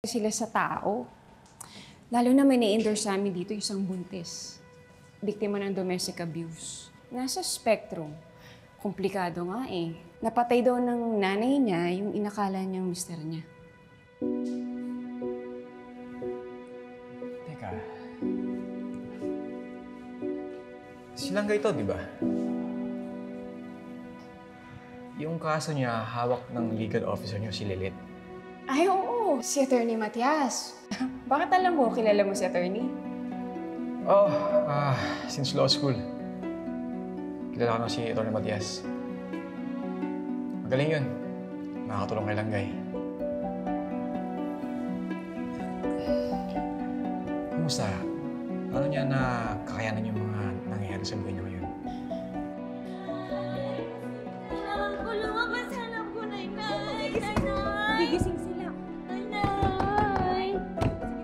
sila sa tao. Lalo na may na-endorse sa amin dito isang buntis. Biktima ng domestic abuse. Nasa spectrum. Komplikado nga eh. Napatay daw ng nanay niya yung inakala niyang mister niya. Teka. Silang ito, di ba? Yung kaso niya, hawak ng legal officer niyo si Lilith. Ay, oo. Si Attorney Matias. Bakit alam mo, kilala mo si Attorney? Oh, since law school. Kilala ko na si Attorney Matias. Magaling yun. Nakakatulong kay Langgay. Kumusta? Ano niya na kakayanan yung mga nangyayari sa buhay niya ngayon? Kailangan ko lumabas. Hanap ko, Nay-Nay! Nay-Nay! Gigising sila. Nay-Nay!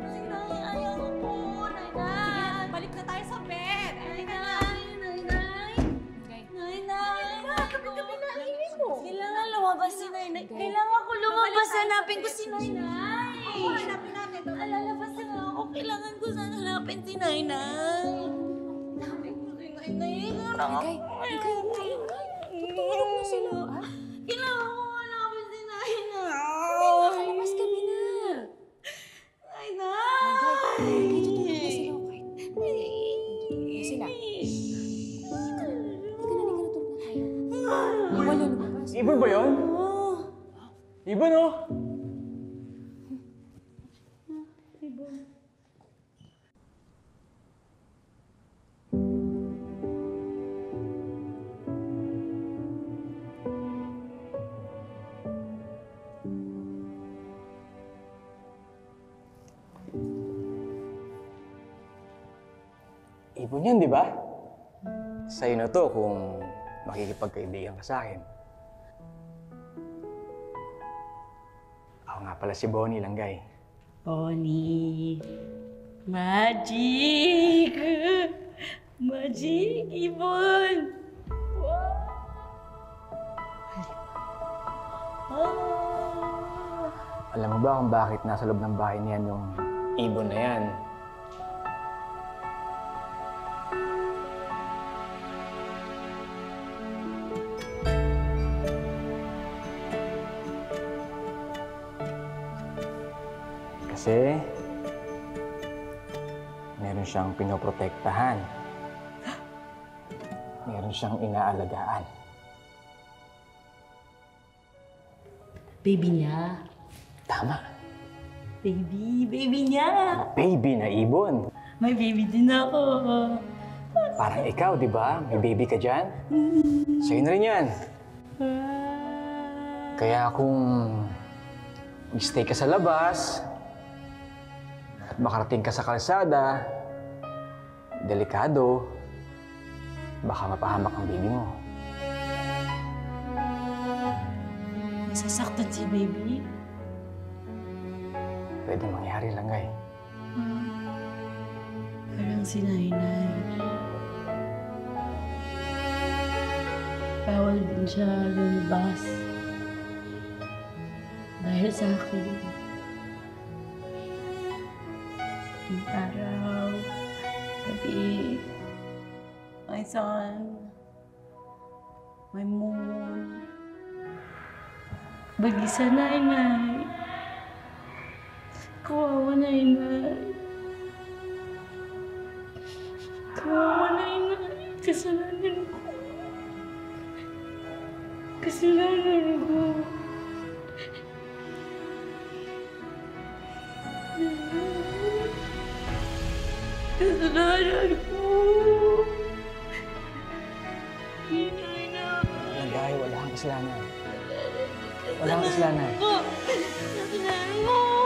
Nay-Nay, ayaw ko! Nay-Nay! Balik na tayo sa bed! Nay-Nay! Nay-Nay! Nay-Nay! Gabi-gabi na, inis mo. Kailangan lumabas si Nay-Nay. Kailangan ko lumabas. Hanapin ko si Nay-Nay! Hanapin natin. Alalabas na nga ako. Kailangan ko sana hanapin si Nay-Nay. Hanapin ko si Nay-Nay. Igay, tutulog na sila. Ha? Kailangan ko hanapin si Nay-Nay. Kalabas kami na. Nay-Nay! Igay, tutulog na sila. Okay. Na sila. Halika na, tulog na tayo. Wala lumabas. Ibon ba yun? Ibon, oh! Ibon yan, di ba? Sa'yo na to kung makikipagkaibigan ka sa akin. Ako nga pala si Bonnie Langgay. Bonnie. Magic! Magic, Ibon! Wow! Alam mo ba kung bakit nasa loob ng bahay niyan yung ibon na yan? Kasi meron siyang pinoprotektahan. Meron siyang inaalagaan. Baby niya. Tama. Baby niya. Baby na ibon. May baby din ako. Parang ikaw, di ba? May baby ka dyan? Sa'yo na rin yan. Kaya kung stay ka sa labas, at makarating ka sa kalsada, delikado, baka mapahamak ang baby mo. Masasaktan si baby. Pwede mangyari, Langgay. Parang si Nay-Nay. Bawal din siya lumabas. Dahil sa akin. Yung araw, gabi, my son, my moon. Mag-isa, Nay-Nay. Kawawa, Nay-Nay. Kawawa, Nay-Nay. Kasalanan ko. Kasalanan ko. Kasalanan ko. Langgay, wala kang kasalanan. Wala kang kasalanan. Kasalanan ko.